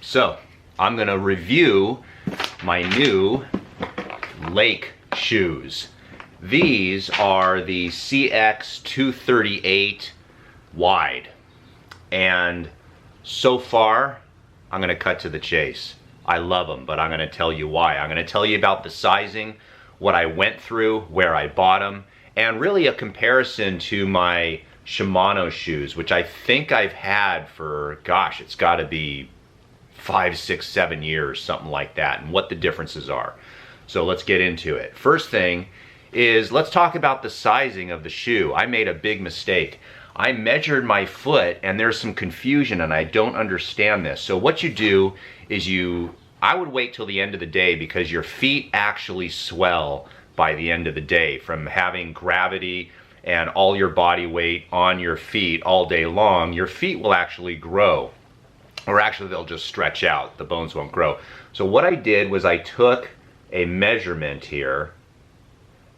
So I'm going to review my new lake shoes. These are the CX238 Wide. And so far, I'm going to cut to the chase. I love them, but I'm going to tell you why. I'm going to tell you about the sizing, what I went through, where I bought them, and really a comparison to my Shimano shoes, which I think I've had for, gosh, it's got to be 5, 6, 7 years, something like that, and what the differences are. So let's get into it. First thing is, let's talk about the sizing of the shoe. I made a big mistake. I measured my foot and there's some confusion and I don't understand this. So what you do is I would wait till the end of the day, because your feet actually swell by the end of the day from having gravity and all your body weight on your feet all day long. Your feet will actually grow, or actually they'll just stretch out. The bones won't grow. So what I did was I took a measurement here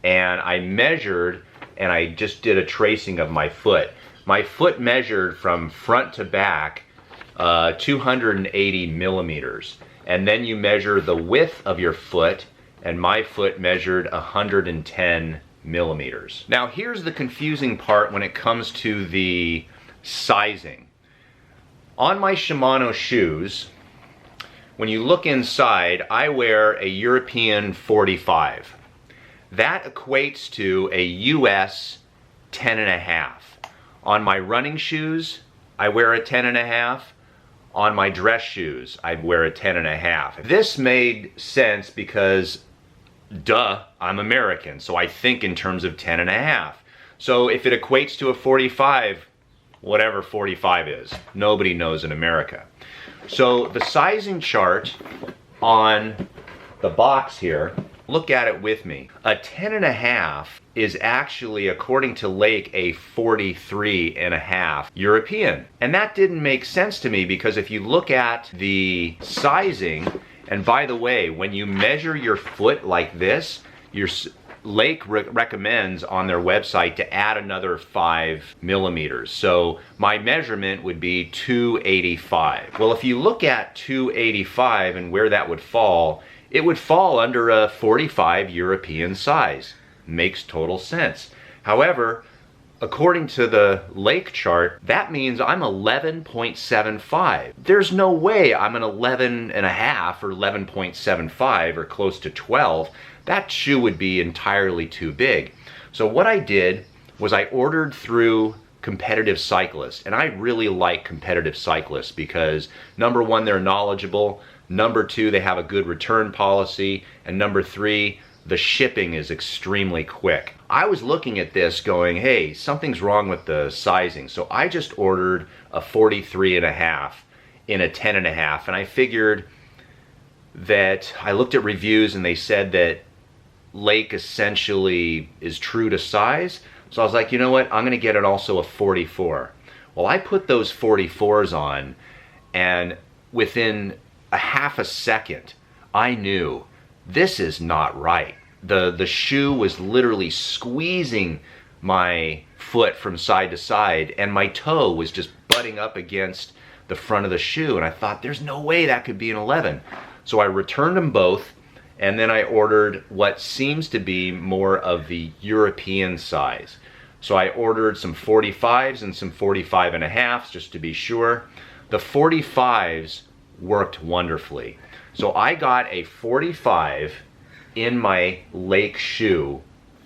and I measured and I just did a tracing of my foot. My foot measured from front to back 280 millimeters. And then you measure the width of your foot, and my foot measured 110 millimeters. Now here's the confusing part when it comes to the sizing. On my Shimano shoes, when you look inside, I wear a European 45. That equates to a US 10.5. On my running shoes, I wear a 10.5. On my dress shoes, I wear a 10.5. This made sense because, duh, I'm American, so I think in terms of 10.5. So if it equates to a 45, whatever 45 is, nobody knows in America. So the sizing chart on the box here, look at it with me. A 10.5 is actually, according to Lake, a 43.5 European. And that didn't make sense to me, because if you look at the sizing, and by the way, when you measure your foot like this, Lake recommends on their website to add another 5 millimeters. So my measurement would be 285. Well, if you look at 285 and where that would fall, it would fall under a 45 European size. Makes total sense. However, according to the Lake chart, that means I'm 11.75. There's no way I'm an 11.5 or 11.75 or close to 12. That shoe would be entirely too big. So what I did was I ordered through Competitive Cyclist, and I really like Competitive Cyclist because, number one, they're knowledgeable, number two, they have a good return policy, and number three, the shipping is extremely quick. I was looking at this going, hey, something's wrong with the sizing, so I just ordered a 43.5 in a 10.5, and I figured that, I looked at reviews and they said that Lake essentially is true to size. So I was like, you know what, I'm gonna get it also a 44. Well, I put those 44s on, and within a half a second, I knew this is not right. The shoe was literally squeezing my foot from side to side, and my toe was just butting up against the front of the shoe, and I thought, there's no way that could be an 11. So I returned them both, and then I ordered what seems to be more of the European size. So I ordered some 45s and some 45.5s just to be sure. The 45s worked wonderfully. So I got a 45 in my Lake shoe,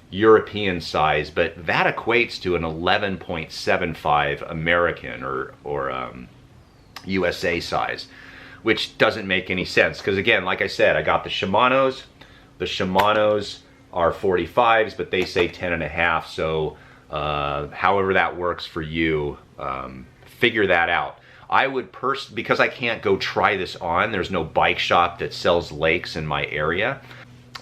European size, but that equates to an 11.75 American or USA size, which doesn't make any sense. Because again, like I said, I got the Shimanos. The Shimanos are 45s, but they say 10.5. So however that works for you, figure that out. I would because I can't go try this on, there's no bike shop that sells Lakes in my area.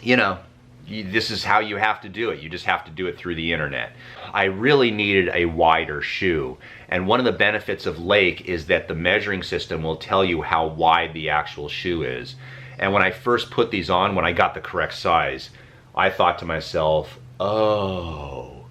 You know, this is how you have to do it. You just have to do it through the internet. I really needed a wider shoe. And one of the benefits of Lake is that the measuring system will tell you how wide the actual shoe is. And when I first put these on, when I got the correct size, I thought to myself, oh,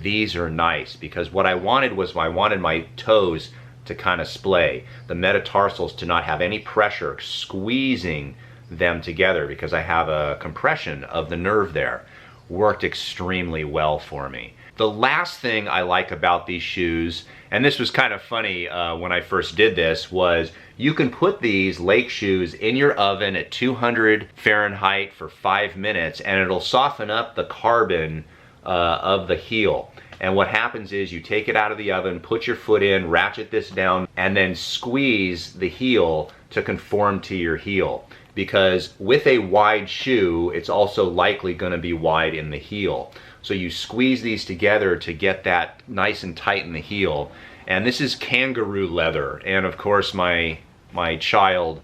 these are nice. Because what I wanted was I wanted my toes to kind of splay, the metatarsals to not have any pressure squeezing them together because I have a compression of the nerve there, worked extremely well for me. The last thing I like about these shoes, and this was kind of funny when I first did this, was you can put these Lake shoes in your oven at 200 Fahrenheit for 5 minutes and it'll soften up the carbon of the heel. And what happens is you take it out of the oven, put your foot in, ratchet this down, and then squeeze the heel to conform to your heel. Because with a wide shoe, it's also likely going to be wide in the heel. So you squeeze these together to get that nice and tight in the heel. And this is kangaroo leather. And of course my child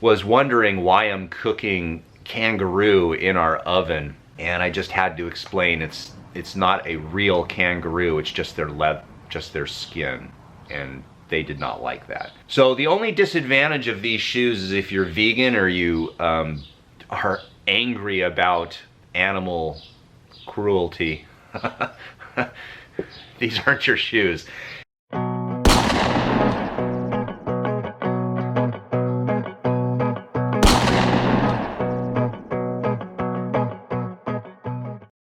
was wondering why I'm cooking kangaroo in our oven. And I just had to explain it's not a real kangaroo, it's just their leather, just their skin. And they did not like that. So the only disadvantage of these shoes is if you're vegan or you are angry about animal cruelty. These aren't your shoes.